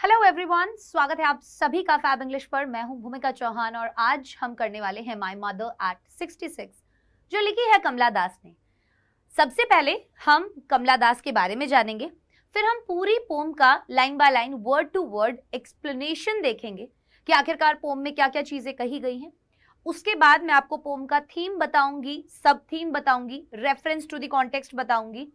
Hello everyone, स्वागत है आप सभी का फैब इंग्लिश पर। मैं हूं भूमिका चौहान और आज हम करने वाले हैं माय मदर एट 66, जो लिखी है कमला दास ने। सबसे पहले हम कमला दास के बारे में जानेंगे, फिर हम पूरी पोम का line by line word to word explanation देखेंगे कि आखिरकार पोम में क्या क्या चीजें कही गई हैं। उसके बाद मैं आपको पोम का थीम बताऊंगी, सब थीम बताऊंगी, रेफरेंस टू द कॉन्टेक्स्ट बताऊंगी।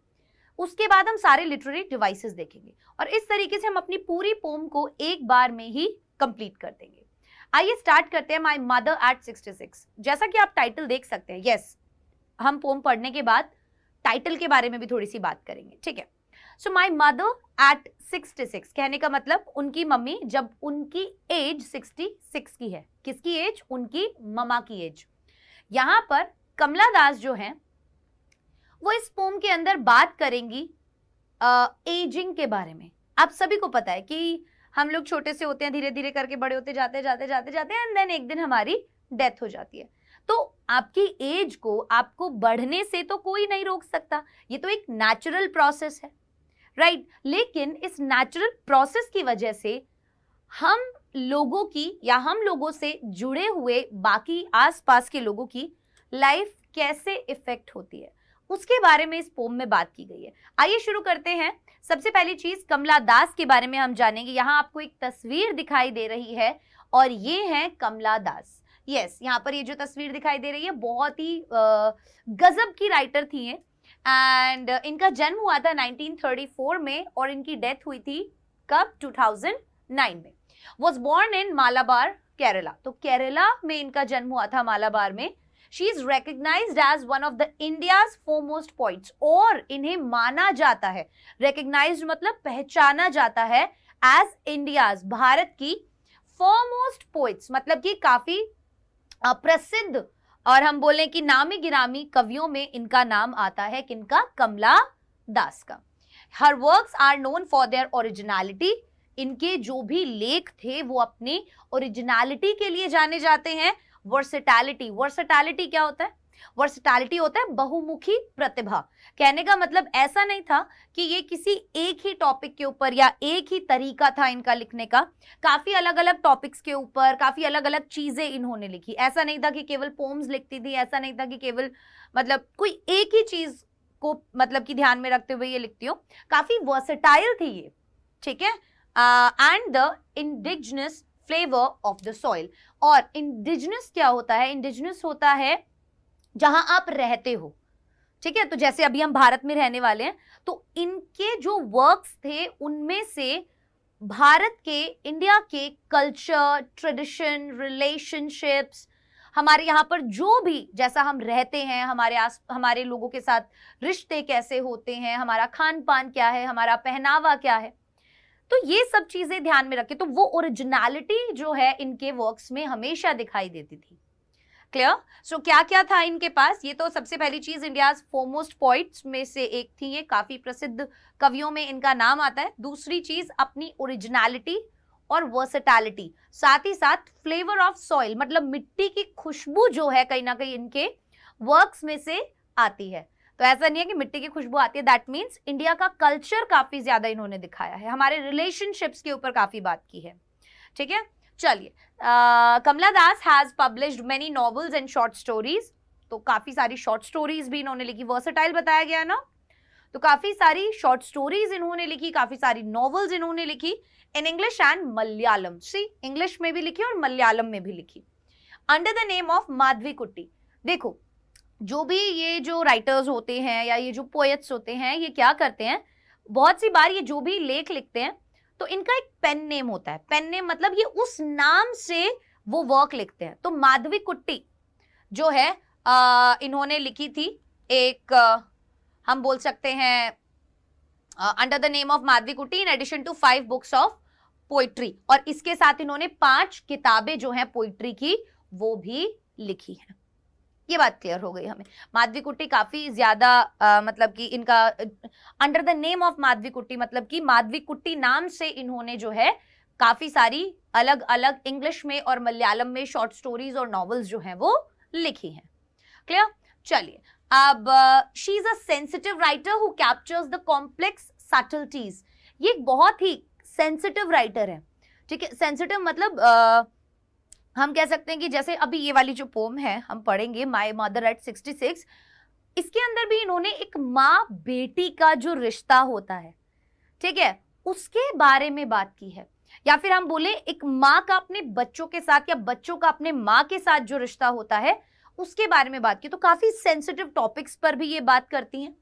उसके बाद हम सारे लिटरेरी डिवाइसेस देखेंगे और इस तरीके से हम अपनी पूरी पोम को एक बार में ही कंप्लीट कर देंगे। आइए स्टार्ट करते हैं माय मदर एट 66। जैसा कि आप टाइटल देख सकते हैं, यस, हम पोम पढ़ने के बाद टाइटल के बारे में भी थोड़ी सी बात करेंगे, ठीक है। सो माय मदर एट 66 कहने का मतलब उनकी मम्मी जब उनकी एज 66 की है। किसकी एज? उनकी ममा की एज। यहां पर कमला दास जो है वो इस पोम के अंदर बात करेंगी एजिंग के बारे में। आप सभी को पता है कि हम लोग छोटे से होते हैं, धीरे धीरे करके बड़े होते जाते हैं एंड देन एक दिन हमारी डेथ हो जाती है। तो आपकी एज को आपको बढ़ने से तो कोई नहीं रोक सकता, ये तो एक नेचुरल प्रोसेस है, राइट। लेकिन इस नेचुरल प्रोसेस की वजह से हम लोगों की या हम लोगों से जुड़े हुए बाकी आसपास के लोगों की लाइफ कैसे इफेक्ट होती है, उसके बारे में इस पोम में बात की गई है। आइए शुरू करते हैं। सबसे पहली चीज कमला दास के बारे में हम जानेंगे। यहाँ आपको एक तस्वीर दिखाई दे रही है और ये है कमला दास। यस, यहाँ पर ये जो तस्वीर दिखाई दे रही है बहुत ही गजब की राइटर थी ये, एंड इनका जन्म हुआ था 1934 में और इनकी डेथ हुई थी कब? 2009 में। Was born in Malabar, Kerala. तो केरला में इनका जन्म हुआ था, मालाबार में। She is recognized as one of the India's foremost poets, और इन्हें माना जाता है, recognized मतलब पहचाना जाता है, as India's, भारत की foremost poets मतलब कि काफी प्रसिद्ध और हम बोले कि नामी गिरामी कवियों में इनका नाम आता है। किनका? कमला दास का। Her works are known for their originality, इनके जो भी लेख थे वो अपनी ओरिजिनलिटी के लिए जाने जाते हैं। वर्सेटैलिटी, वर्सेटैलिटी क्या होता है? वर्सेटैलिटी होता है बहुमुखी प्रतिभा। कहने का मतलब ऐसा नहीं था कि ये किसी एक ही टॉपिक के ऊपर या एक ही तरीका था इनका लिखने का, काफी अलग अलग टॉपिक्स के ऊपर काफी अलग अलग चीजें इन्होंने लिखी। ऐसा नहीं था कि केवल पोम्स लिखती थी, ऐसा नहीं था कि केवल मतलब कोई एक ही चीज को मतलब कि ध्यान में रखते हुए ये लिखती हो। काफी वर्सेटाइल थी ये, ठीक है। And the indigenous flavour of the soil. और इंडिजिनस क्या होता है? इंडिजिनस होता है जहां आप रहते हो, ठीक है। तो जैसे अभी हम भारत में रहने वाले हैं, तो इनके जो वर्क्स थे उनमें से भारत के, इंडिया के कल्चर, ट्रेडिशन, रिलेशनशिप्स, हमारे यहाँ पर जो भी जैसा हम रहते हैं, हमारे लोगों के साथ रिश्ते कैसे होते हैं, हमारा खान पान क्या है, हमारा पहनावा क्या है, तो ये सब चीजें ध्यान में रखें। तो वो ओरिजिनलिटी जो है इनके वर्क्स में हमेशा दिखाई देती थी। क्लियर? सो क्या क्या था इनके पास? ये तो सबसे पहली चीज, इंडियाज फोरमोस्ट पोइट्स में से एक थी ये, काफी प्रसिद्ध कवियों में इनका नाम आता है। दूसरी चीज अपनी ओरिजिनलिटी और वर्सेटैलिटी, साथ ही साथ फ्लेवर ऑफ सॉइल मतलब मिट्टी की खुशबू जो है कहीं ना कहीं इनके वर्क्स में से आती है। तो ऐसा नहीं है कि मिट्टी की खुशबू आती है, दैट मीन्स इंडिया का कल्चर काफी ज्यादा इन्होंने दिखाया है, हमारे रिलेशनशिप्स के ऊपर काफी बात की है, ठीक है। चलिए, Kamala Das has published many novels and short stories. तो काफी सारी शॉर्ट स्टोरीज भी इन्होंने लिखी। वर्सेटाइल बताया गया ना, तो काफी सारी शॉर्ट स्टोरीज इन्होंने लिखी, काफी सारी नॉवेल्स इन्होंने लिखी in English and Malayalam. See, English में भी लिखी और मलयालम में भी लिखी, under the name of Madhavikutty. देखो, जो भी ये जो राइटर्स होते हैं या ये जो पोएट्स होते हैं, ये क्या करते हैं, बहुत सी बार ये जो भी लेख लिखते हैं तो इनका एक पेन नेम होता है। पेन नेम मतलब ये उस नाम से वो वर्क लिखते हैं। तो माधवीकुट्टी जो है इन्होंने लिखी थी एक, हम बोल सकते हैं under the name of Madhavikutty, in addition to 5 books of poetry. और इसके साथ इन्होंने 5 किताबें जो हैं पोइट्री की वो भी लिखी हैं। ये बात क्लियर हो गई हमें। माधवीकुट्टी काफी ज्यादा मतलब कि इनका under the name of Madhavikutty मतलब कि माधवीकुट्टी नाम से इन्होंने जो है काफी सारी अलग अलग इंग्लिश में और मलयालम में शॉर्ट स्टोरीज और नॉवेल्स जो हैं वो लिखी हैं। क्लियर? चलिए, अब she is a sensitive writer who captures the complex subtleties. ये एक बहुत ही सेंसिटिव राइटर है, ठीक है। सेंसिटिव मतलब हम कह सकते हैं कि जैसे अभी ये वाली जो पोम है हम पढ़ेंगे, माय मदर एट 66, इसके अंदर भी इन्होंने एक माँ बेटी का जो रिश्ता होता है, ठीक है, उसके बारे में बात की है। या फिर हम बोले एक माँ का अपने बच्चों के साथ या बच्चों का अपने माँ के साथ जो रिश्ता होता है उसके बारे में बात की। तो काफी सेंसिटिव टॉपिक्स पर भी ये बात करती हैं,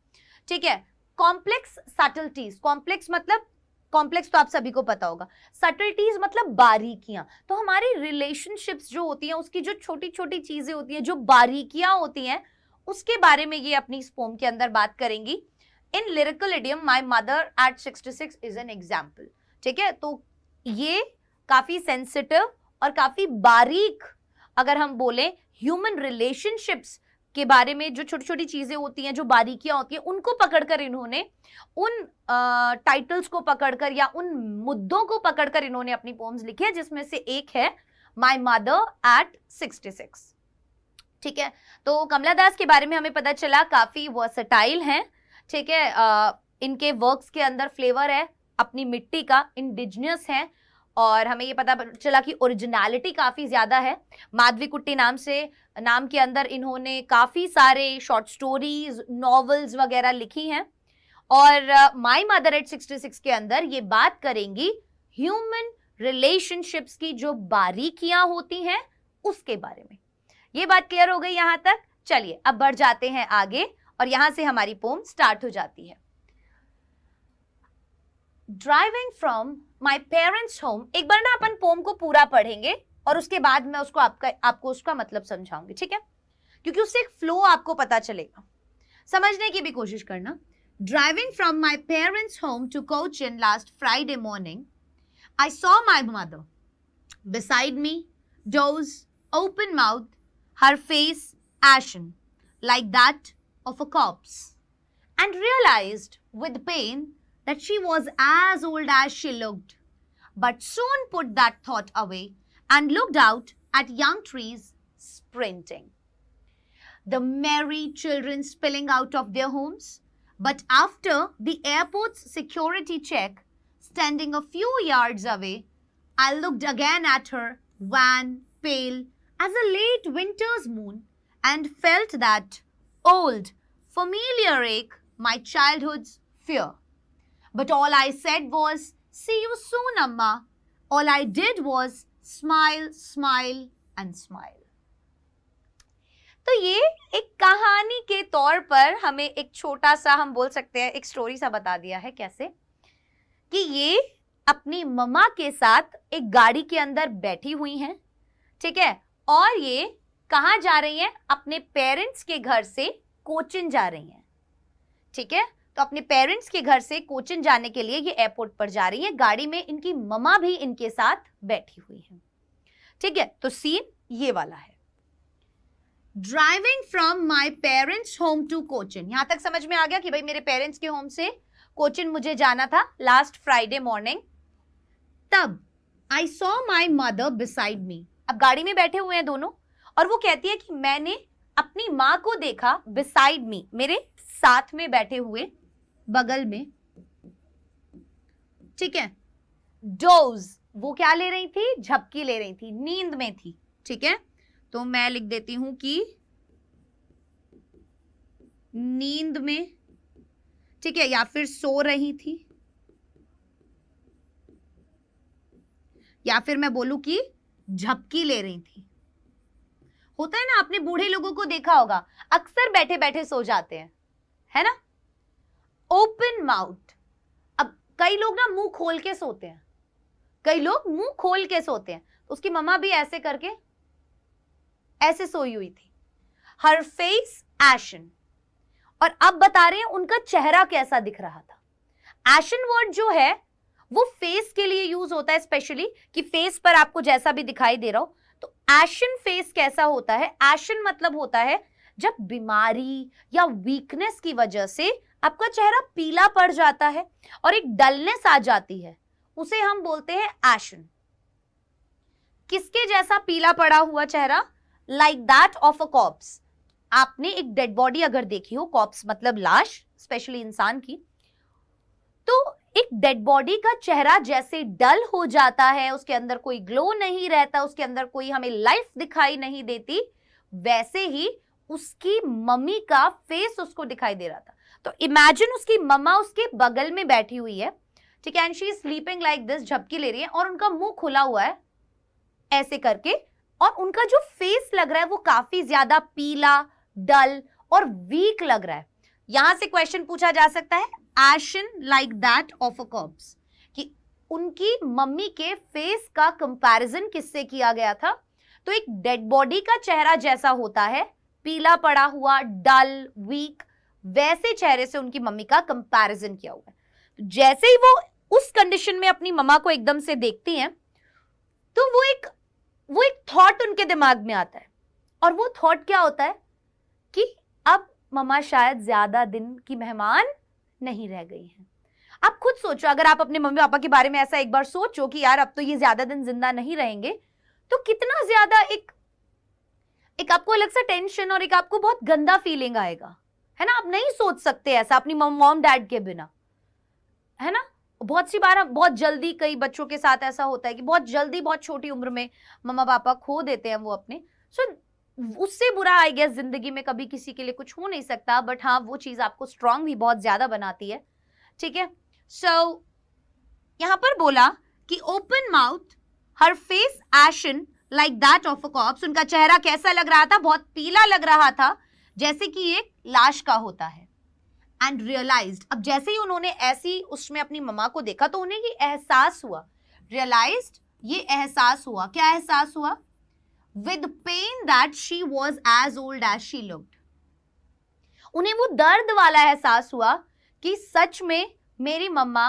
ठीक है। कॉम्प्लेक्स सटल्टीज, कॉम्प्लेक्स मतलब, कॉम्प्लेक्स तो आप सभी को पता होगा, सटल्टीज मतलब बारीकियां। तो हमारी रिलेशनशिप्स जो होती हैं उसकी जो छोटी छोटी चीजें होती हैं, जो बारीकियां होती हैं, उसके बारे में ये अपनी इस पोम के अंदर बात करेंगी। In lyrical idiom my mother at 66 is an example, ठीक है। तो ये काफी सेंसिटिव और काफी बारीक, अगर हम बोले ह्यूमन रिलेशनशिप्स के बारे में जो छोटी छोटी चीजें होती हैं, जो बारीकियां होती हैं, उनको पकड़कर इन्होंने, उन टाइटल्स को पकड़कर या उन मुद्दों को पकड़कर इन्होंने अपनी पोम्स लिखी है, जिसमें से एक है माय मदर एट 66, ठीक है। तो कमला दास के बारे में हमें पता चला काफी वर्सेटाइल हैं, ठीक है। इनके वर्क्स के अंदर फ्लेवर है अपनी मिट्टी का, इंडिजिनियस है, और हमें ये पता चला कि ओरिजिनलिटी काफी ज्यादा है। माधवीकुट्टी नाम के अंदर इन्होंने काफी सारे शॉर्ट स्टोरीज, नॉवेल्स वगैरह लिखी हैं। और माय मदर एट 66 के अंदर ये बात करेंगी ह्यूमन रिलेशनशिप्स की जो बारीकियां होती हैं उसके बारे में। ये बात क्लियर हो गई यहां तक? चलिए अब बढ़ जाते हैं आगे, और यहां से हमारी पोम स्टार्ट हो जाती है। Driving from my parents home. एक बार ना अपन पोम को पूरा पढ़ेंगे और उसके बाद मैं उसको आपको उसका मतलब समझाऊंगी, ठीक है, क्योंकि उससे एक फ्लो आपको पता चलेगा। समझने की भी कोशिश करना। Driving from my parents home to Cochin last Friday morning, I saw my mother beside me, dozed, open mouthed, her face ashen like that of a corpse, and realized with pain that she was as old as she looked, but soon put that thought away and looked out at young trees sprinting, the merry children spilling out of their homes. But after the airport's security check, standing a few yards away, I looked again at her, wan, pale as a late winter's moon, and felt that old, familiar ache, my childhood's fear. But all I said was, see you soon, Amma. All I did was smile, smile and smile. तो ये एक कहानी के तौर पर हमें एक छोटा सा, हम बोल सकते हैं एक स्टोरी सा बता दिया है। कैसे कि ये अपनी मम्मा के साथ एक गाड़ी के अंदर बैठी हुई हैं, ठीक है, और ये कहाँ जा रही हैं? अपने पेरेंट्स के घर से कोचिन जा रही हैं, ठीक है। तो अपने पेरेंट्स के घर से कोचिन जाने के लिए ये एयरपोर्ट पर जा रही है। गाड़ी में इनकी मम्मा भी इनके साथ बैठी हुई है, ठीक है। तो सीन ये वाला है, driving from my parents home to Cochin. यहां तक समझ में आ गया कि भाई मेरे पेरेंट्स के होम से कोचिन मुझे जाना था लास्ट फ्राइडे मॉर्निंग। तब I saw my mother beside me, अब गाड़ी में बैठे हुए हैं दोनों, और वो कहती है कि मैंने अपनी माँ को देखा बिसाइड मी, मेरे साथ में बैठे हुए, बगल में, ठीक है। डोज, वो क्या ले रही थी? झपकी ले रही थी, नींद में थी, ठीक है। तो मैं लिख देती हूं कि नींद में, ठीक है, या फिर सो रही थी, या फिर मैं बोलूं कि झपकी ले रही थी। होता है ना, आपने बूढ़े लोगों को देखा होगा, अक्सर बैठे बैठे सो जाते हैं, है ना। ओपन माउथ, अब कई लोग ना मुंह खोल के सोते हैं, कई लोग मुंह खोल के सोते हैं। उसकी मम्मा भी ऐसे करके ऐसे सोई हुई थी। हर फेस एशन, और अब बता रहे हैं उनका चेहरा कैसा दिख रहा था। एशन वर्ड जो है वो फेस के लिए यूज होता है, स्पेशली कि फेस पर आपको जैसा भी दिखाई दे रहा हो। तो एशन फेस कैसा होता है? एशन मतलब होता है जब बीमारी या वीकनेस की वजह से आपका चेहरा पीला पड़ जाता है और एक डलनेस आ जाती है, उसे हम बोलते हैं एशन। किसके जैसा पीला पड़ा हुआ चेहरा? Like that of a corps. आपने एक डेड बॉडी अगर देखी हो, कॉर्प्स मतलब लाश, स्पेशली इंसान की, तो एक डेड बॉडी का चेहरा जैसे डल हो जाता है, उसके अंदर कोई ग्लो नहीं रहता, उसके अंदर कोई हमें लाइफ दिखाई नहीं देती, वैसे ही उसकी मम्मी का फेस उसको दिखाई दे रहा था। तो इमेजिन उसकी मम्मा उसके बगल में बैठी हुई है, ठीक है, and she is sleeping like this, झपकी ले रही है और उनका मुंह खुला हुआ है ऐसे करके, और उनका जो फेस लग रहा है वो काफी ज्यादा पीला, डल और वीक लग रहा है। यहां से क्वेश्चन पूछा जा सकता है, ashen like that of a corpse, कि उनकी मम्मी के फेस का कंपैरिजन किससे किया गया था? तो एक डेड बॉडी का चेहरा जैसा होता है, पीला पड़ा हुआ, डल, वीक, वैसे चेहरे से उनकी मम्मी का कंपैरिजन किया हुआ है। जैसे ही वो उस कंडीशन में अपनी मम्मा को एकदम से देखती हैं, तो वो एक थॉट उनके दिमाग में आता है, और वो थॉट क्या होता है कि अब मम्मा शायद ज्यादा दिन की मेहमान नहीं रह गई हैं। आप खुद सोचो, अगर आप अपने मम्मी पापा के बारे में ऐसा एक बार सोचो कि यार अब तो ये ज्यादा दिन जिंदा नहीं रहेंगे, तो कितना ज्यादा एक आपको अलग सा टेंशन और एक आपको बहुत गंदा फीलिंग आएगा, है ना। आप नहीं सोच सकते ऐसा अपनी मॉम डैड के बिना, है ना। बहुत सी बार बहुत जल्दी, कई बच्चों के साथ ऐसा होता है कि बहुत जल्दी, बहुत छोटी उम्र में मम्मा पापा खो देते हैं वो अपने। सो उससे बुरा आई गेस जिंदगी में कभी किसी के लिए कुछ हो नहीं सकता, बट हाँ वो चीज आपको स्ट्रांग भी बहुत ज्यादा बनाती है, ठीक है। सो यहां पर बोला कि open mouth, her face ashen like that of a corps, उनका चेहरा कैसा लग रहा था? बहुत पीला लग रहा था, जैसे कि एक लाश का होता है। एंड रियलाइज्ड, अब जैसे ही उन्होंने ऐसी उसमें अपनी मम्मा को देखा तो उन्हें ये एहसास हुआ, रियलाइज्ड, ये एहसास हुआ, क्या एहसास हुआ? With pain that she was as old as she looked. उन्हें वो दर्द वाला एहसास हुआ कि सच में मेरी मम्मा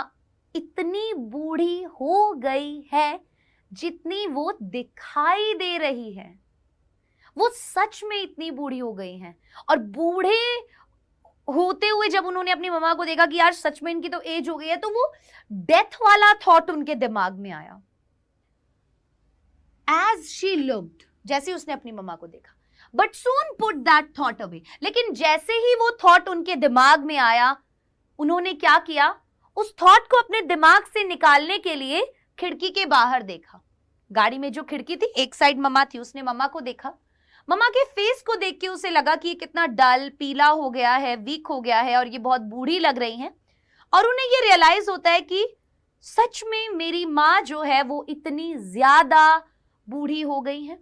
इतनी बूढ़ी हो गई है जितनी वो दिखाई दे रही है। वो सच में इतनी बूढ़ी हो गई हैं। और बूढ़े होते हुए जब उन्होंने अपनी मम्मा को देखा कि यार सच में इनकी तो एज हो गई है, तो वो डेथ वाला थॉट उनके दिमाग में आया। एज शी लुक्ड, जैसे उसने अपनी मम्मा को देखा, but soon put that thought away, लेकिन जैसे ही वो थॉट उनके दिमाग में आया, उन्होंने क्या किया? उस थॉट को अपने दिमाग से निकालने के लिए खिड़की के बाहर देखा। गाड़ी में जो खिड़की थी, एक साइड मम्मा थी, उसने मम्मा को देखा। मम्मा के फेस को देख के उसे लगा कि ये कितना डल, पीला हो गया है, वीक हो गया है और ये बहुत बूढ़ी लग रही हैं। और उन्हें ये रियलाइज होता है कि सच में मेरी माँ जो है वो इतनी ज्यादा बूढ़ी हो गई है।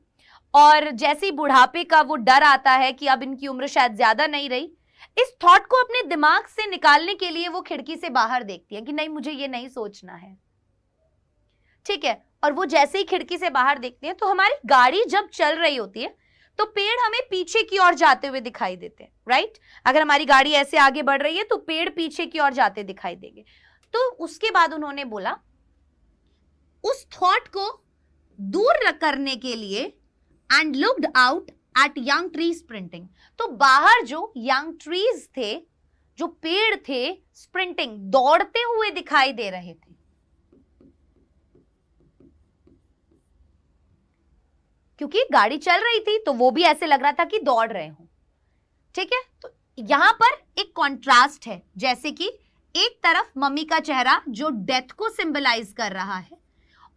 और जैसे ही बुढ़ापे का वो डर आता है कि अब इनकी उम्र शायद ज्यादा नहीं रही, इस थॉट को अपने दिमाग से निकालने के लिए वो खिड़की से बाहर देखती है कि नहीं, मुझे ये नहीं सोचना है, ठीक है। और वो जैसे ही खिड़की से बाहर देखती है, तो हमारी गाड़ी जब चल रही होती है तो पेड़ हमें पीछे की ओर जाते हुए दिखाई देते हैं, राइट। अगर हमारी गाड़ी ऐसे आगे बढ़ रही है तो पेड़ पीछे की ओर जाते दिखाई देंगे। तो उसके बाद उन्होंने बोला, उस थॉट को दूर करने के लिए, and looked out at young trees sprinting, तो बाहर जो यंग ट्रीज थे, जो पेड़ थे, स्प्रिंटिंग, दौड़ते हुए दिखाई दे रहे थे। क्योंकि गाड़ी चल रही थी तो वो भी ऐसे लग रहा था कि दौड़ रहे हो, ठीक है। तो यहां पर एक कॉन्ट्रास्ट है, जैसे कि एक तरफ मम्मी का चेहरा जो डेथ को सिंबलाइज कर रहा है,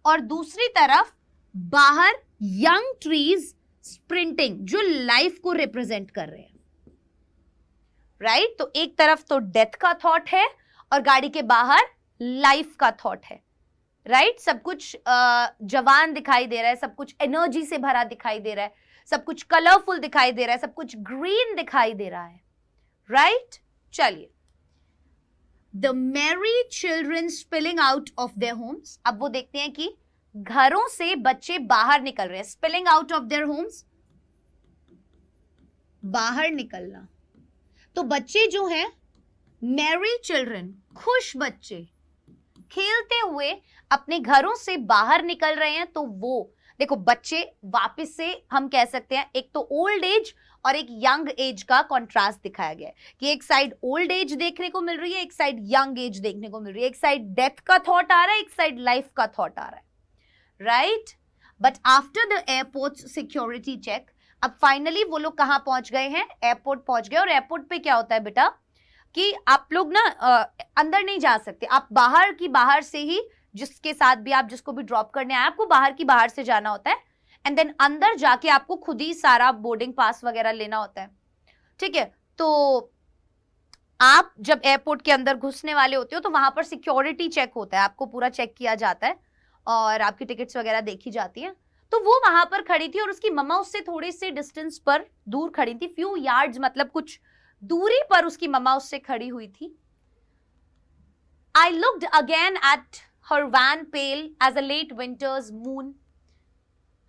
और दूसरी तरफ बाहर यंग ट्रीज स्प्रिंटिंग जो लाइफ को रिप्रेजेंट कर रहे हैं, राइट। तो एक तरफ तो डेथ का थॉट है और गाड़ी के बाहर लाइफ का थॉट है, राइट। सब कुछ जवान दिखाई दे रहा है, सब कुछ एनर्जी से भरा दिखाई दे रहा है, सब कुछ कलरफुल दिखाई दे रहा है, सब कुछ ग्रीन दिखाई दे रहा है, राइट। चलिए, the Mary children spilling out of their homes, अब वो देखते हैं कि घरों से बच्चे बाहर निकल रहे हैं। Spilling out of their homes, बाहर निकलना। तो बच्चे जो हैं, मैरी चिल्ड्रन, खुश बच्चे, खेलते हुए अपने घरों से बाहर निकल रहे हैं। तो वो देखो, बच्चे वापस से हम कह सकते हैं, एक तो ओल्ड एज और एक यंग एज का कॉन्ट्रास्ट दिखाया गया है कि एक साइड ओल्ड एज देखने को मिल रही है, एक साइड यंग एज देखने को मिल रही है, एक साइड डेथ का थॉट आ रहा है, एक साइड लाइफ का थॉट आ रहा है, right. But after the airport security check, अब फाइनली वो लोग कहां पहुंच गए हैं? एयरपोर्ट पहुंच गए। और एयरपोर्ट पे क्या होता है बेटा कि आप लोग ना अंदर नहीं जा सकते, आप बाहर से ही, जिसके साथ भी आप जिसको भी ड्रॉप करने आए आपको बाहर से जाना होता है, एंड देन अंदर जाके आपको खुद ही सारा बोर्डिंग पास वगैरह लेना होता है, ठीक है। तो आप जब एयरपोर्ट के अंदर घुसने वाले होते हो तो वहां पर सिक्योरिटी चेक होता है, आपको पूरा चेक किया जाता है और आपकी टिकट्स वगैरह देखी जाती है। तो वो वहां पर खड़ी थी और उसकी मम्मा उससे थोड़े से डिस्टेंस पर दूर खड़ी थी, फ्यू यार्ड्स, मतलब कुछ दूरी पर उसकी मम्मा उससे खड़ी हुई थी। I looked again at her wan pale as a late winter's moon.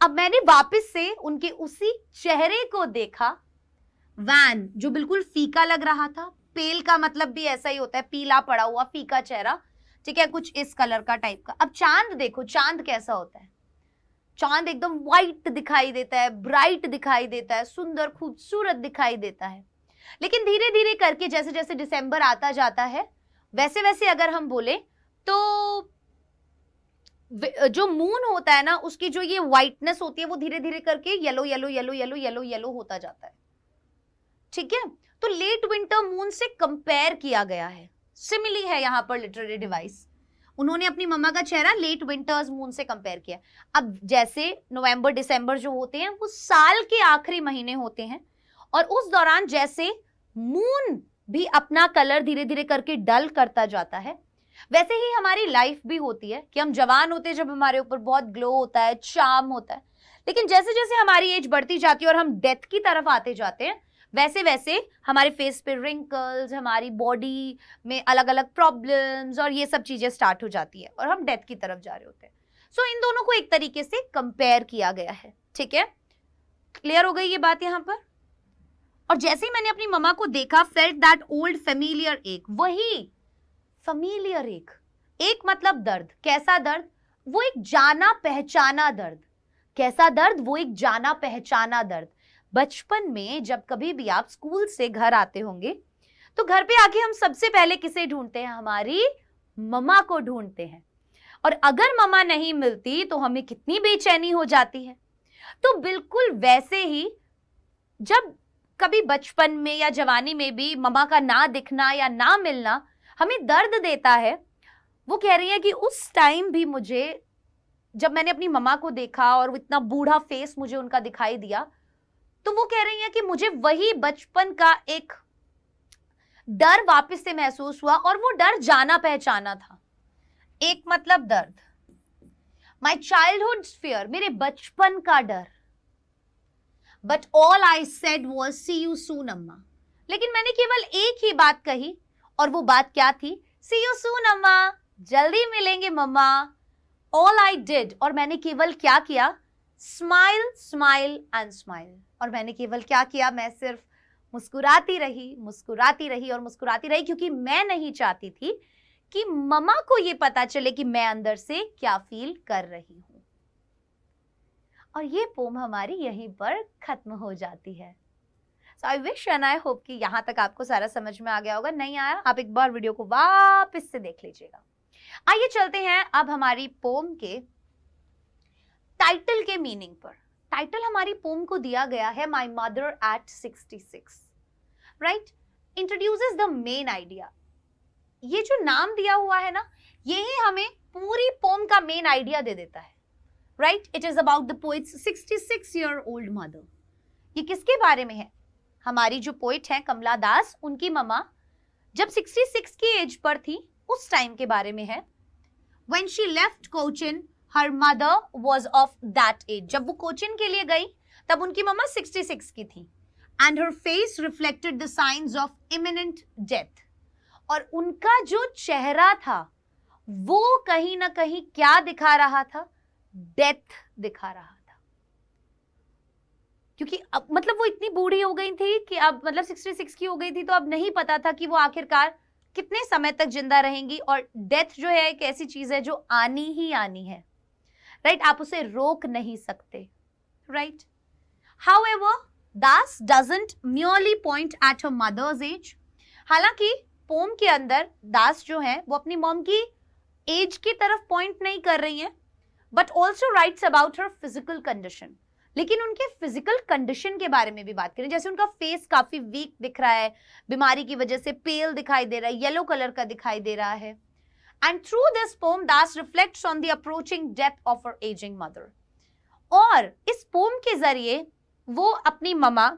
अब मैंने वापस से उनके उसी चेहरे को देखा, वैन जो बिल्कुल फीका लग रहा था, पेल का मतलब भी ऐसा ही होता है, पीला पड़ा हुआ फीका चेहरा, ठीक है, कुछ इस कलर का टाइप का। अब चांद देखो, चांद कैसा होता है, चांद एकदम व्हाइट दिखाई देता है, ब्राइट दिखाई देता है, सुंदर खूबसूरत दिखाई देता है। लेकिन धीरे धीरे करके जैसे जैसे दिसंबर आता जाता है वैसे वैसे अगर हम बोले तो जो मून होता है ना उसकी जो ये व्हाइटनेस होती है वो धीरे धीरे करके yellow yellow yellow yellow yellow yellow होता जाता है, ठीक है। तो लेट विंटर मून से कंपेयर किया गया है, सिमिली है यहाँ पर लिटरेरी डिवाइस, उन्होंने अपनी मम्मा का चेहरा लेट विंटर्स मून से कंपेयर किया। अब जैसे नवंबर दिसंबर जो होते हैं वो साल के आखिरी महीने होते हैं और उस दौरान जैसे मून भी अपना कलर धीरे धीरे करके डल करता जाता है, वैसे ही हमारी लाइफ भी होती है कि हम जवान होते हैं जब हमारे ऊपर बहुत ग्लो होता है, चार्म होता है, लेकिन जैसे जैसे हमारी एज बढ़ती जाती है और हम डेथ की तरफ आते जाते हैं वैसे वैसे हमारे फेस पे रिंकल्स, हमारी बॉडी में अलग अलग प्रॉब्लम्स और ये सब चीजें स्टार्ट हो जाती है और हम डेथ की तरफ जा रहे होते हैं। सो इन दोनों को एक तरीके से कंपेयर किया गया है, ठीक है। क्लियर हो गई ये बात यहाँ पर। और जैसे ही मैंने अपनी मम्मा को देखा, फेल्ट दैट ओल्ड फेमिलियर एक, वही फेमिलियर एक मतलब दर्द, कैसा दर्द, वो एक जाना पहचाना दर्द, कैसा दर्द, वो एक जाना पहचाना दर्द। बचपन में जब कभी भी आप स्कूल से घर आते होंगे तो घर पे आके हम सबसे पहले किसे ढूंढते हैं, हमारी मम्मा को ढूंढते हैं, और अगर मम्मा नहीं मिलती तो हमें कितनी बेचैनी हो जाती है। तो बिल्कुल वैसे ही जब कभी बचपन में या जवानी में भी मम्मा का ना दिखना या ना मिलना हमें दर्द देता है, वो कह रही है कि उस टाइम भी मुझे, जब मैंने अपनी मम्मा को देखा और इतना बूढ़ा फेस मुझे उनका दिखाई दिया, तो वो कह रही है कि मुझे वही बचपन का एक डर वापस से महसूस हुआ और वो डर जाना पहचाना था। एक मतलब दर्द, माई चाइल्डहुड फियर, मेरे बचपन का डर। But all I said was see you soon अम्मा, लेकिन मैंने केवल एक ही बात कही और वो बात क्या थी, सी यू सून अम्मा, जल्दी मिलेंगे मम्मा। ऑल आई डिड, और मैंने केवल क्या किया, स्माइल स्माइल एंड स्माइल, और मैंने केवल क्या किया, मैं सिर्फ मुस्कुराती रही और मुस्कुराती रही, क्योंकि मैं नहीं चाहती थी कि मम्मा को ये पता चले कि मैं अंदर से क्या फील कर रही हूं। और ये पोम हमारी यहीं पर खत्म हो जाती है। So I wish and I hope कि यहां तक आपको सारा समझ में आ गया होगा, नहीं आया आप एक बार वीडियो को वापस से देख लीजिएगा। आइए चलते हैं अब हमारी पोम के टाइटल के मीनिंग पर। टाइटल हमारी पोम को दिया गया है माई mother at 66, right, introduces the main idea. ये जो नाम दिया हुआ है ना, यही हमें पूरी पोम का मेन आइडिया दे देता है, right. It is about the poets 66-year-old mother. ये किसके बारे में है, हमारी जो पोइट है कमला दास, उनकी मम्मा जब 66 की एज पर थी उस टाइम के बारे में है। When she left Cochin, her mother was of that age. जब वो कोचिन के लिए गई तब उनकी मम्मा 66 की थी। And her face reflected the signs of imminent death. और उनका जो चेहरा था वो कहीं ना कहीं क्या दिखा रहा था, डेथ दिखा रहा था। क्योंकि अब मतलब वो इतनी बूढ़ी हो गई थी कि अब मतलब 66 की हो गई थी, तो अब नहीं पता था कि वो आखिरकार कितने समय तक जिंदा रहेंगी। और डेथ जो है एक ऐसी चीज है जो आनी ही आनी है, राइट, आप उसे रोक नहीं सकते, right. However, Das doesn't merely point at her mother's age. हालांकि पोम के अंदर दास जो है वो अपनी मॉम की एज की तरफ पॉइंट नहीं कर रही है, but also writes about her physical condition. लेकिन उनके फिजिकल कंडीशन के बारे में भी बात करें, जैसे उनका फेस काफी वीक दिख रहा है, बीमारी की वजह से पेल दिखाई दे रहा है, येलो कलर का दिखाई दे रहा है। And through this pome Das reflects on the approaching death of her ageing mother. और इस पोम के जरिए वो अपनी ममा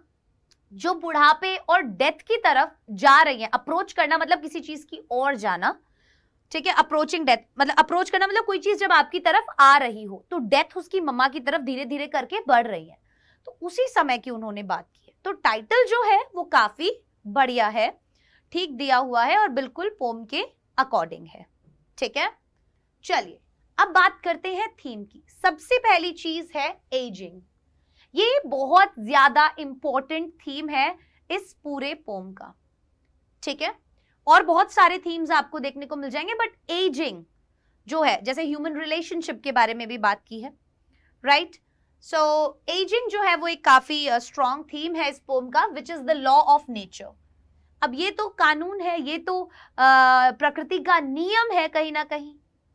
जो बुढ़ापे और डेथ की तरफ जा रही है, अप्रोच करना मतलब किसी चीज की ओर जाना, ठीक है, अप्रोचिंग डेथ मतलब अप्रोच करना मतलब कोई चीज जब आपकी तरफ आ रही हो, तो डेथ उसकी मम्मा की तरफ धीरे धीरे करके बढ़ रही है, तो उसी समय की उन्होंने बात की है। तो टाइटल जो है वो काफी बढ़िया है, ठीक दिया हुआ है और बिल्कुल पोम के अकॉर्डिंग है, ठीक है। चलिए अब बात करते हैं थीम की। सबसे पहली चीज है एजिंग। ये बहुत ज्यादा इंपॉर्टेंट थीम है इस पूरे पोम का, ठीक है। और बहुत सारे थीम्स आपको देखने को मिल जाएंगे, बट एजिंग जो है, जैसे ह्यूमन रिलेशनशिप के बारे में भी बात की है, राइट। सो एजिंग जो है वो एक काफी स्ट्रॉन्ग थीम है इस पोम का, which is the law of nature. अब ये तो कानून है, ये तो प्रकृति का नियम है कहीं ना कहीं,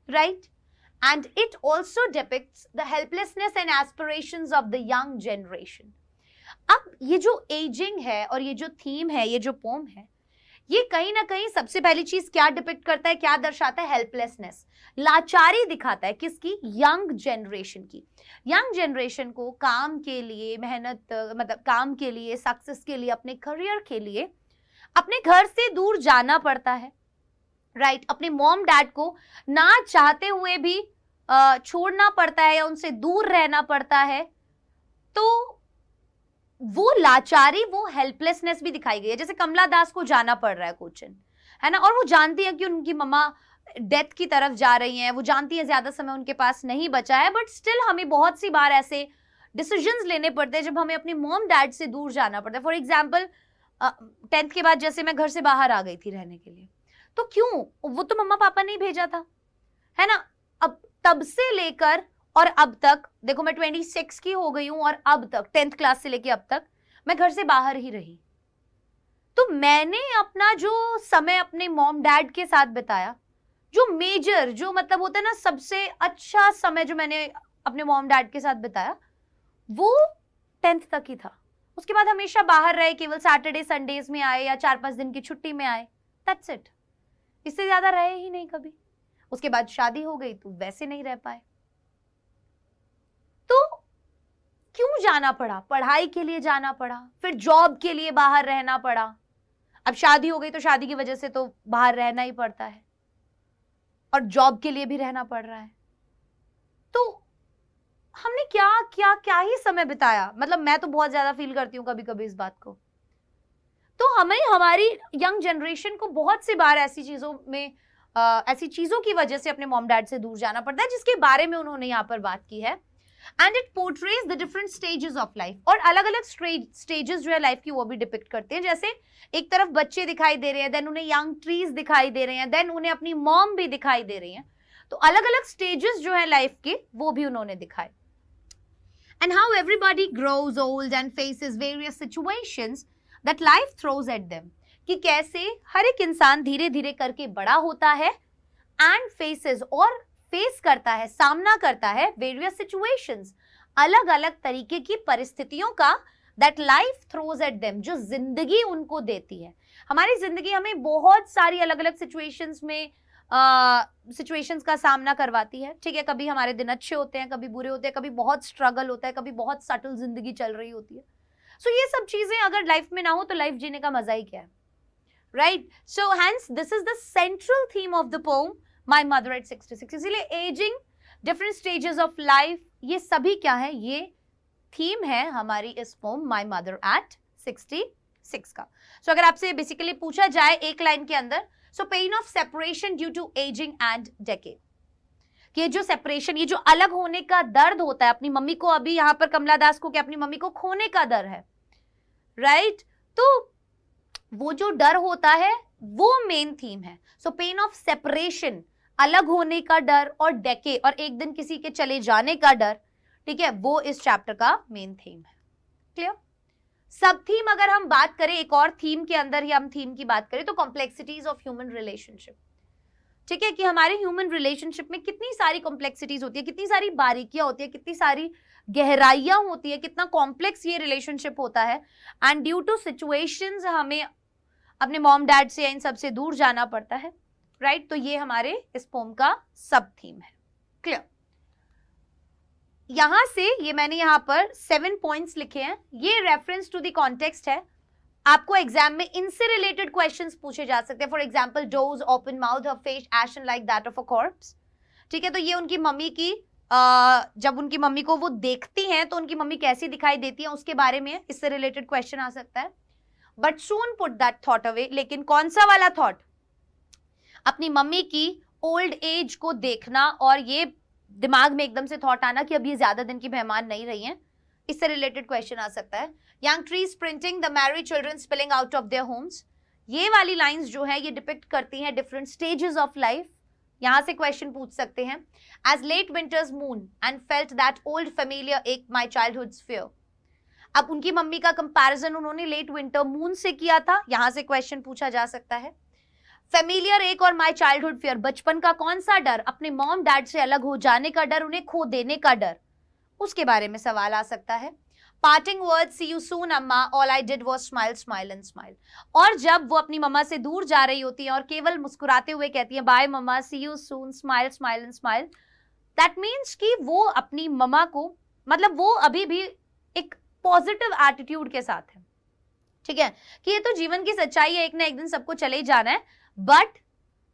right. And it also depicts the helplessness and aspirations of the young generation. अब ये जो एजिंग है और ये जो थीम है, ये जो पोम है, ये कहीं ना कहीं सबसे पहली चीज क्या डिपिक्ट करता है, क्या दर्शाता है? हेल्पलेसनेस, लाचारी दिखाता है। किसकी? यंग जनरेशन की। यंग जनरेशन को काम के लिए मेहनत, मतलब काम के लिए, सक्सेस के लिए, अपने करियर के लिए अपने घर से दूर जाना पड़ता है, राइट। अपने मॉम डैड को ना चाहते हुए भी छोड़ना पड़ता है या उनसे दूर रहना पड़ता है। तो वो लाचारी, वो हेल्पलेसनेस भी दिखाई गई है। जैसे कमला दास को जाना पड़ रहा है कोचिन, है ना, और वो जानती है कि उनकी मम्मा डेथ की तरफ जा रही हैं, वो जानती है ज्यादा समय उनके पास नहीं बचा है, बट स्टिल हमें बहुत सी बार ऐसे डिसीजंस लेने पड़ते हैं जब हमें अपने मॉम डैड से दूर जाना पड़ता है। फॉर एग्जाम्पल 10th के बाद जैसे मैं घर से बाहर आ गई थी रहने के लिए, तो क्यों? वो तो मम्मा पापा ने भेजा था, है ना। अब तब से लेकर और अब तक देखो, मैं 26 की हो गई हूं और अब तक 10th क्लास से लेकर अब तक मैं घर से बाहर ही रही। तो मैंने अपना जो समय अपने मॉम डैड के साथ बिताया, जो मेजर, जो मतलब होता है ना सबसे अच्छा समय जो मैंने अपने मॉम डैड के साथ बिताया, वो 10th तक ही था। उसके बाद हमेशा बाहर रहे, केवल सैटरडे संडेज में आए या 4-5 दिन की छुट्टी में आए, दैट्स इट। इससे ज्यादा रहे ही नहीं कभी। उसके बाद शादी हो गई तो वैसे नहीं रह पाए। तो क्यों जाना पड़ा? पढ़ाई के लिए जाना पड़ा, फिर जॉब के लिए बाहर रहना पड़ा। अब शादी हो गई तो शादी की वजह से तो बाहर रहना ही पड़ता है और जॉब के लिए भी रहना पड़ रहा है। तो हमने क्या क्या क्या ही समय बिताया, मतलब मैं तो बहुत ज्यादा फील करती हूँ कभी कभी इस बात को। तो हमें, हमारी यंग जनरेशन को बहुत सी बार ऐसी चीजों में ऐसी चीजों की वजह से अपने मॉम डैड से दूर जाना पड़ता है, जिसके बारे में उन्होंने यहाँ पर बात की है। And it portrays the different stages of life, और अलग अलग स्टेजेस जो है लाइफ की वो भी डिपिक्ट करते हैं। जैसे एक तरफ बच्चे दिखाई दे रहे हैं, देन उन्हें यंग ट्रीज दिखाई दे रहे हैं, देन उन्हें अपनी मॉम भी दिखाई दे रही है। तो अलग अलग स्टेजेस जो है लाइफ के वो भी उन्होंने दिखाए। And how everybody grows old and faces various situations that life throws at them, कि कैसे हर एक इंसान धीरे धीरे करके बड़ा होता है एंड फेसेस, और फेस करता है, सामना करता है वेरियस सिचुएशंस, अलग अलग तरीके की परिस्थितियों का, that life throws at them, जो जिंदगी उनको देती है। हमारी जिंदगी हमें बहुत सारी अलग अलग सिचुएशंस में सिचुएशंस का सामना करवाती है, ठीक है। कभी हमारे दिन अच्छे होते हैं, कभी बुरे होते हैं, कभी बहुत स्ट्रगल होता है, कभी बहुत सटल जिंदगी चल रही होती है। सो ये सब चीजें अगर लाइफ में ना हो तो लाइफ जीने का मजा ही क्या है, right. So hence this is the central theme of the pome my mother at 66। इसीलिए ageing, different stages of life, ये सभी क्या है, ये थीम है हमारी इस पोम माय मदर एट 66 का। सो अगर आपसे बेसिकली पूछा जाए एक लाइन के अंदर, so pain of separation due to ageing and decay, ये जो सेपरेशन, ये जो अलग होने का दर्द होता है, अपनी मम्मी को, अभी यहाँ पर कमला दास को क्या अपनी मम्मी को खोने का डर है, राइट। तो वो जो डर होता है वो मेन थीम है। सो पेन ऑफ सेपरेशन, अलग होने का डर, और डेके, और एक दिन किसी के चले जाने का डर, ठीक है, वो इस चैप्टर का मेन थीम है। क्लियर? सब थीम अगर हम बात करें, एक और थीम के अंदर ही हम थीम की बात करें, तो कॉम्प्लेक्सिटीज ऑफ ह्यूमन रिलेशनशिप। ठीक है, कि हमारे ह्यूमन रिलेशनशिप में कितनी सारी कॉम्प्लेक्सिटीज होती है, कितनी सारी बारीकियां होती है, कितनी सारी गहराइयां होती है, कितना कॉम्प्लेक्स ये रिलेशनशिप होता है। एंड ड्यू टू सिचुएशंस हमें अपने मॉम डैड से इन सबसे दूर जाना पड़ता है, राइट। तो ये हमारे इस पोम का सब थीम है। क्लियर? यहां से ये मैंने यहां पर 7 पॉइंट्स लिखे हैं, ये रेफरेंस टू द कॉन्टेक्स्ट है। आपको एग्जाम में इनसे रिलेटेड क्वेश्चंस पूछे जा सकते हैं। For example, dose open mouth, her face ashen like that of a corps. ठीक है, तो ये उनकी मम्मी की जब उनकी मम्मी को वो देखती हैं तो उनकी मम्मी कैसी दिखाई देती है, उसके बारे में इससे रिलेटेड क्वेश्चन आ सकता है। But soon put that thought away. लेकिन कौन सा वाला थॉट? अपनी मम्मी की ओल्ड एज को देखना और ये दिमाग में एकदम से थॉट आना कि अब ये ज्यादा दिन की मेहमान नहीं रही हैं, इससे रिलेटेड क्वेश्चन आ सकता है। Young trees printing, the married children spilling out of their homes. ये वाली लाइंस जो है ये डिपिक्ट करती हैं डिफरेंट स्टेजेस ऑफ लाइफ। यहां से क्वेश्चन पूछ सकते हैं। As late winter's moon and felt that old familiar ache my childhoods fear. अब उनकी मम्मी का कंपैरिजन उन्होंने लेट विंटर मून से किया था, यहां से क्वेश्चन पूछा जा सकता है। फेमिलियर एक और माई चाइल्डहुड फियर, बचपन का कौन सा डर? अपने मॉम डैड से अलग हो जाने का डर, उन्हें खो देने का डर, उसके बारे में सवाल आ सकता है। Parting words, see you soon Amma, all I did was smile smile and smile. और जब वो अपनी मम्मा से दूर जा रही होती है और केवल मुस्कुराते हुए कहती है bye mamma, see you soon, smile smile and smile, that means कि वो अपनी मम्मा को, मतलब वो अभी भी एक पॉजिटिव एटीट्यूड के साथ है। ठीक है, कि ये तो जीवन की सच्चाई है, एक ना एक दिन सबको चले ही जाना है, बट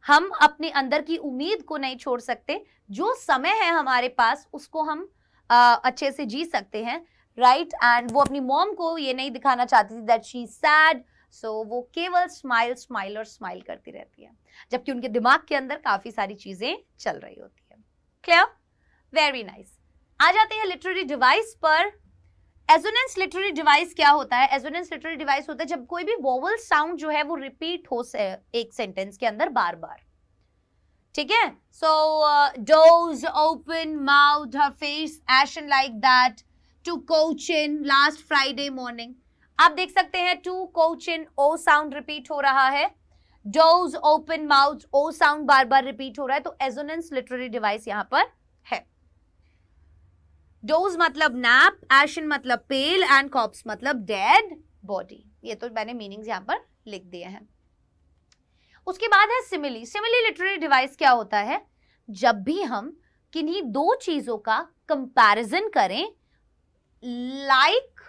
हम अपने अंदर की उम्मीद को नहीं छोड़ सकते। जो समय है हमारे पास उसको हम अच्छे से जी सकते हैं, राइट। एंड वो अपनी मॉम को ये नहीं दिखाना चाहती थी दैट शी इज सैड, सो वो केवल स्माइल स्माइल और स्माइल करती रहती है, जबकि उनके दिमाग के अंदर काफी सारी चीजें चल रही होती है। क्लियर? Very nice. आ जाते हैं लिटरेरी डिवाइस पर। एजोनेंस लिटरेरी डिवाइस क्या होता है? एजोनेंस लिटरेरी डिवाइस होता है जब कोई भी वोवल साउंड जो है वो रिपीट हो एक सेंटेंस के अंदर बार बार। ठीक है, so those open mouth, her face ashen like that, to coach in, last Friday morning. आप देख सकते हैं to coach in, O sound repeat हो रहा है, those open mouth, O sound बार बार रिपीट हो रहा है। तो एजोनेंस लिटरेरी डिवाइस यहां पर है। डोज मतलब नैप, एशन मतलब पेल एंड कॉप्स मतलब डेड बॉडी। ये तो मैंने मीनिंग्स यहां पर लिख दिए हैं। उसके बाद है सिमिली। सिमिली लिटरेरी डिवाइस क्या होता है? जब भी हम किन्हीं दो चीजों का कंपैरिजन करें, लाइक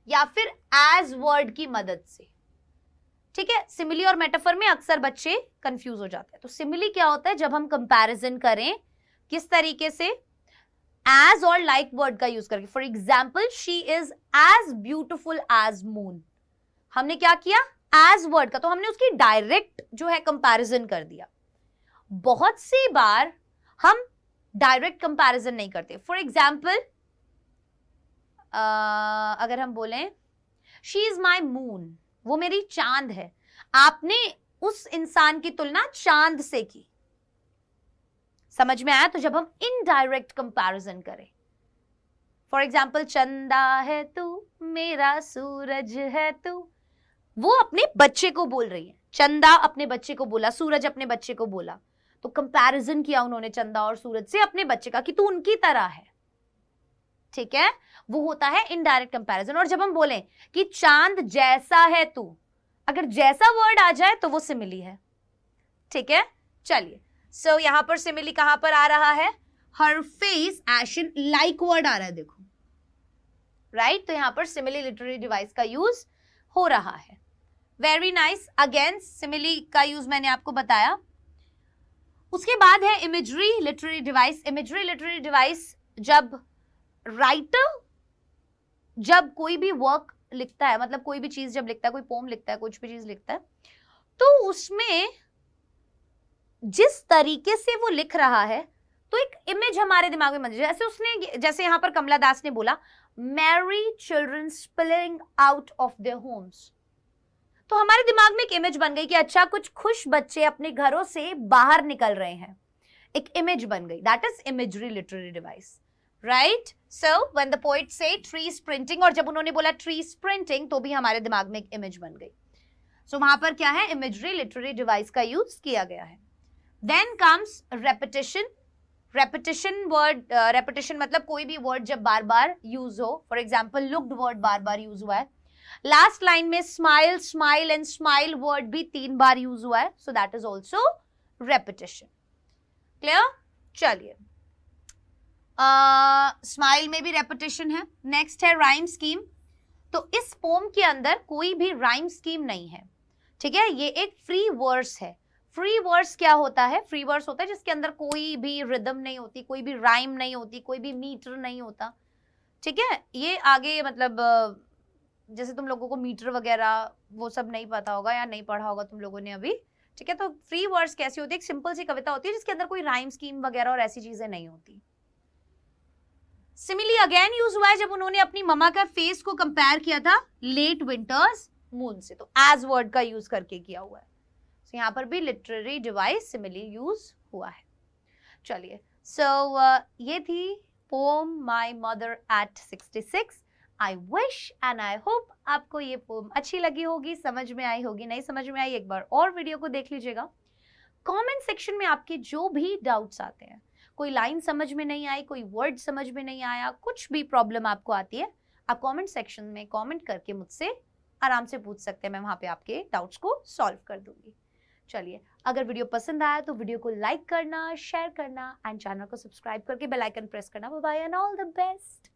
या फिर एज वर्ड की मदद से। ठीक है, सिमिली और मेटाफर में अक्सर बच्चे कंफ्यूज हो जाते हैं। तो सिमिली क्या होता है? जब हम कंपैरिजन करें, किस तरीके से? एज और लाइक वर्ड का यूज करके। For example, she is as beautiful as moon. हमने क्या किया? एज वर्ड का, तो हमने उसकी डायरेक्ट जो है कंपैरिजन कर दिया। बहुत सी बार हम डायरेक्ट कंपैरिजन नहीं करते। फॉर एग्जाम्पल, अगर हम बोलें शी इज माई मून, वो मेरी चांद है, आपने उस इंसान की तुलना चांद से की। समझ में आया? तो जब हम इनडायरेक्ट कंपैरिजन करें, फॉर एग्जाम्पल, चंदा है तू, मेरा सूरज है तू, वो अपने बच्चे को बोल रही है। चंदा अपने बच्चे को बोला, सूरज अपने बच्चे को बोला, तो कंपैरिजन किया उन्होंने चंदा और सूरज से अपने बच्चे का कि तू उनकी तरह है। ठीक है, वो होता है इनडायरेक्ट कंपैरिजन। और जब हम बोलें कि चांद जैसा है तू, अगर जैसा वर्ड आ जाए तो वो सिमिली है। ठीक है, चलिए, सो यहां पर सिमिली कहां पर आ रहा है? हर फेस एशन लाइक वर्ड आ रहा है, देखो, राइट। तो यहां पर सिमिली लिटरेरी डिवाइस का यूज हो रहा है। Very nice. अगेन सिमिली का यूज मैंने आपको बताया। उसके बाद है imagery literary device. Imagery literary device, जब राइटर जब कोई भी वर्क लिखता है, मतलब कोई भी चीज जब लिखता है, कोई पोम लिखता है, कुछ भी चीज लिखता है, तो उसमें जिस तरीके से वो लिख रहा है तो एक इमेज हमारे दिमाग में बन जाए। जैसे यहां पर कमला दास ने बोला, Mary children spilling out of their homes, तो हमारे दिमाग में एक इमेज बन गई कि अच्छा, कुछ खुश बच्चे अपने घरों से बाहर निकल रहे हैं। एक इमेज बन गई, that is imagery literary device, right. So when the poet से ट्री स्प्रिंटिंग, और जब उन्होंने बोला ट्री स्प्रिंटिंग तो भी हमारे दिमाग में एक इमेज बन गई। सो वहां पर क्या है, इमेजरी लिटरेरी डिवाइस का यूज किया गया है. Then comes repetition. Repetition word, repetition मतलब कोई भी वर्ड जब बार बार यूज हो. फॉर एग्जाम्पल लुक्ड वर्ड बार बार यूज हुआ है. लास्ट लाइन में smile, smile and smile word भी 3 बार यूज हुआ है. So that is also repetition. Clear? चलिए, स्माइल में भी रेपिटेशन है. नेक्स्ट है राइम स्कीम. तो इस पोम के अंदर कोई भी राइम स्कीम नहीं है. ठीक है, ये एक फ्री वर्स है. फ्री वर्स क्या होता है? फ्री वर्स होता है जिसके अंदर कोई भी रिदम नहीं होती, कोई भी राइम नहीं होती, कोई भी मीटर नहीं होता. ठीक है, ये आगे मतलब जैसे तुम लोगों को मीटर वगैरह वो सब नहीं पता होगा या नहीं पढ़ा होगा तुम लोगों ने अभी. ठीक है, तो फ्री वर्स कैसी होती है? एक सिंपल सी कविता होती है जिसके अंदर कोई राइम स्कीम वगैरह और ऐसी चीजें नहीं होती. सिमिली अगेन यूज हुआ है जब उन्होंने अपनी ममा का फेस को कंपेयर किया था लेट विंटर्स मून से. तो एज वर्ड का यूज करके किया हुआ है. So, यहाँ पर भी लिटरेरी डिवाइस सिमिली यूज हुआ है. चलिए, ये थी poem my mother at 66. I wish and I hope आपको ये पोम अच्छी लगी होगी, समझ में आई होगी. नहीं समझ में आई, एक बार और वीडियो को देख लीजिएगा. कमेंट सेक्शन में आपके जो भी डाउट्स आते हैं, कोई लाइन समझ में नहीं आई, कोई वर्ड समझ में नहीं आया, कुछ भी प्रॉब्लम आपको आती है, आप कमेंट सेक्शन में कमेंट करके मुझसे आराम से पूछ सकते हैं. मैं वहां पे आपके डाउट्स को सॉल्व कर दूंगी. चलिए, अगर वीडियो पसंद आया तो वीडियो को लाइक करना, शेयर करना एंड चैनल को सब्सक्राइब करके बेल आइकन प्रेस करना. Bye bye and all the best.